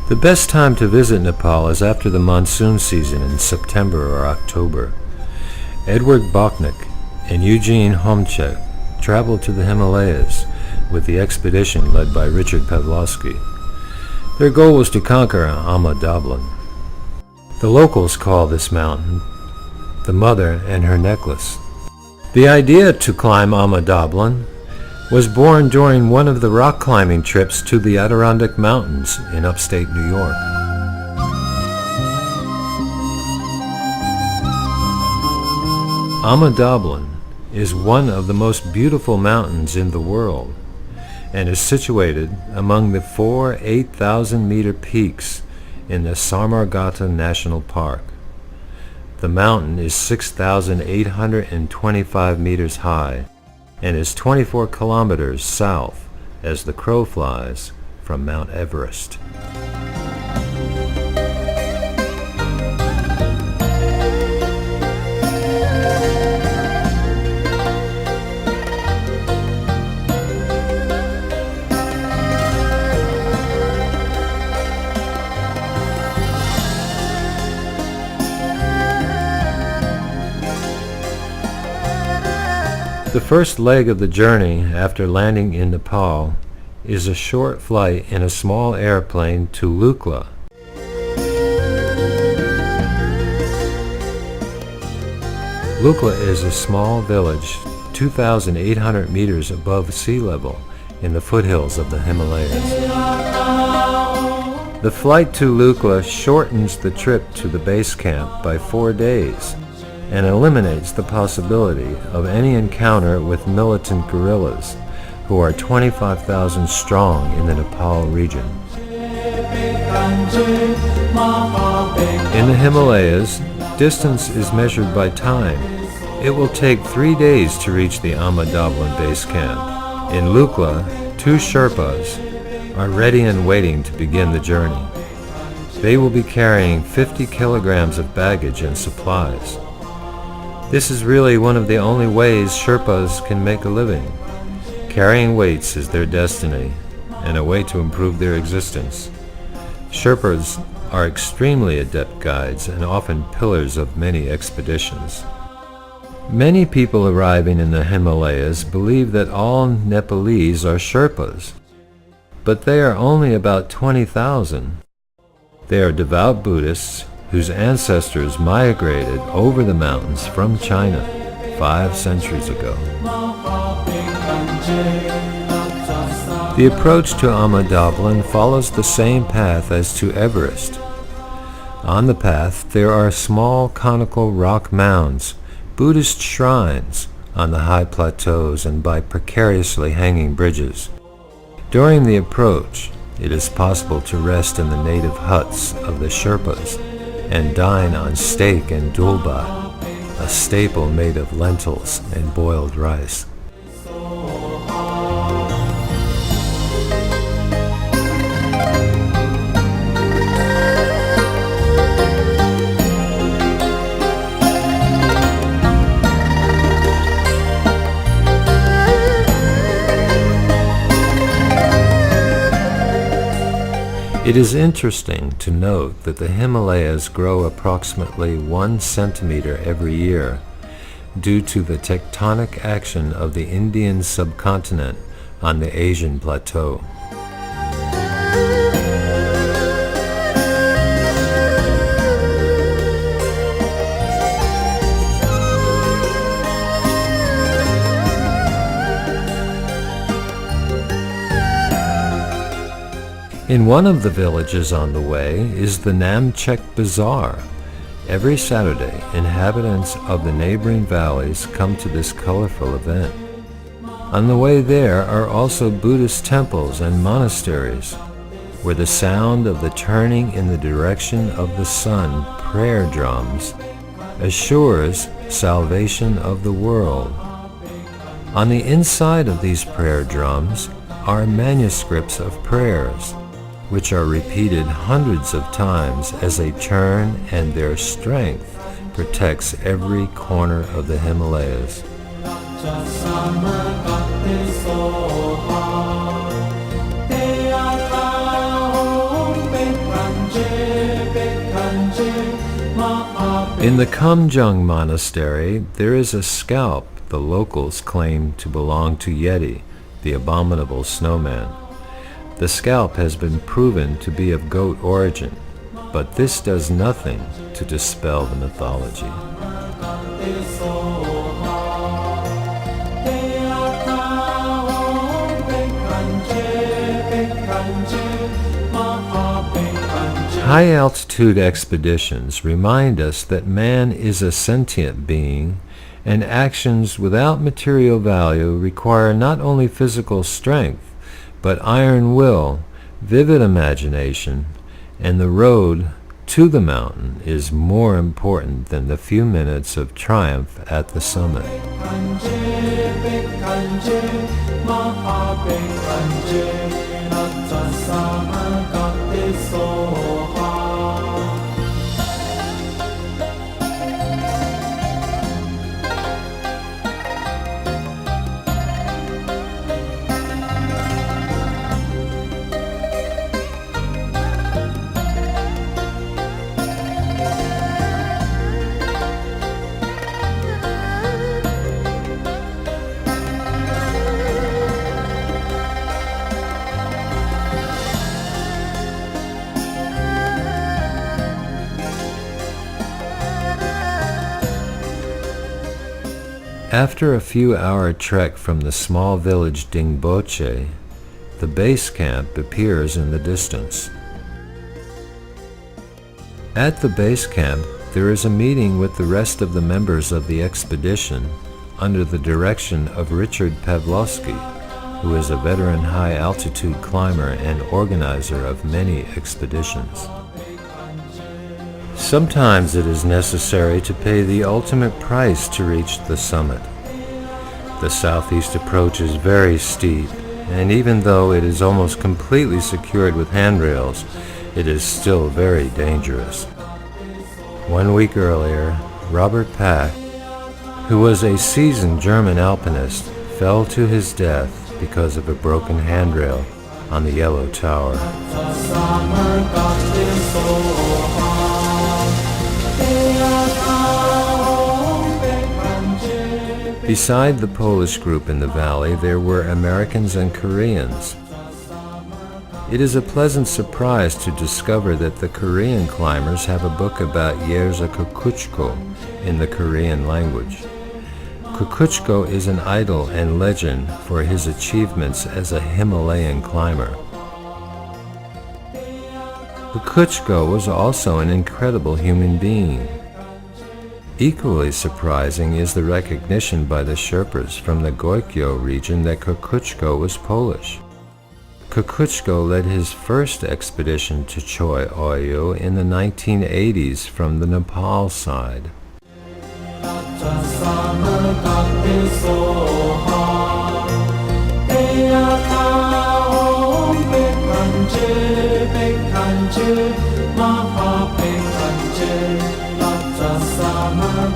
The best time to visit Nepal is after the monsoon season in September or October. Edward Bochnik and Eugene Homchek traveled to the Himalayas with the expedition led by Richard Pavlovsky. Their goal was to conquer Ama Dablam. The locals call this mountain the Mother and her Necklace. The idea to climb Ama Dablam was born during one of the rock climbing trips to the Adirondack Mountains in upstate New York. Ama Dablam is one of the most beautiful mountains in the world and is situated among the four 8,000-meter peaks in the Samargata National Park. The mountain is 6,825 meters high and is 24 kilometers south as the crow flies from Mount Everest. The first leg of the journey after landing in Nepal is a short flight in a small airplane to Lukla. Lukla is a small village 2,800 meters above sea level in the foothills of the Himalayas. The flight to Lukla shortens the trip to the base camp by 4 days and eliminates the possibility of any encounter with militant guerrillas, who are 25,000 strong in the Nepal region. In the Himalayas, distance is measured by time. It will take 3 days to reach the Ama Dablam base camp. In Lukla, 2 Sherpas are ready and waiting to begin the journey. They will be carrying 50 kilograms of baggage and supplies. This is really one of the only ways Sherpas can make a living. Carrying weights is their destiny and a way to improve their existence. Sherpas are extremely adept guides and often pillars of many expeditions. Many people arriving in the Himalayas believe that all Nepalese are Sherpas, but they are only about 20,000. They are devout Buddhists whose ancestors migrated over the mountains from China 5 centuries ago. The approach to Ama Dablam follows the same path as to Everest. On the path there are small conical rock mounds, Buddhist shrines on the high plateaus and by precariously hanging bridges. During the approach, it is possible to rest in the native huts of the Sherpas and dine on steak and dulba, a staple made of lentils and boiled rice. It is interesting to note that the Himalayas grow approximately 1 centimeter every year due to the tectonic action of the Indian subcontinent on the Asian plateau. In one of the villages on the way is the Namchek Bazaar. Every Saturday, inhabitants of the neighboring valleys come to this colorful event. On the way there are also Buddhist temples and monasteries, where the sound of the turning in the direction of the sun prayer drums assures salvation of the world. On the inside of these prayer drums are manuscripts of prayers, which are repeated hundreds of times as they turn, and their strength protects every corner of the Himalayas. In the Kamjung Monastery, there is a scalp the locals claim to belong to Yeti, the abominable snowman. The scalp has been proven to be of goat origin, but this does nothing to dispel the mythology. High-altitude expeditions remind us that man is a sentient being, and actions without material value require not only physical strength, but iron will, vivid imagination, and the road to the mountain is more important than the few minutes of triumph at the summit. After a few-hour trek from the small village Dingboche, the base camp appears in the distance. At the base camp, there is a meeting with the rest of the members of the expedition under the direction of Richard Pavlovsky, who is a veteran high-altitude climber and organizer of many expeditions. Sometimes it is necessary to pay the ultimate price to reach the summit. The southeast approach is very steep, and even though it is almost completely secured with handrails, it is still very dangerous. 1 week earlier, Robert Pack, who was a seasoned German alpinist, fell to his death because of a broken handrail on the Yellow Tower. Beside the Polish group in the valley, there were Americans and Koreans. It is a pleasant surprise to discover that the Korean climbers have a book about Jerzy Kukuczko in the Korean language. Kukuczko is an idol and legend for his achievements as a Himalayan climber. Kukuczko was also an incredible human being. Equally surprising is the recognition by the Sherpas from the Goikyo region that Kukuczko was Polish. Kukuczko led his first expedition to Choi Oyu in the 1980s from the Nepal side. Summer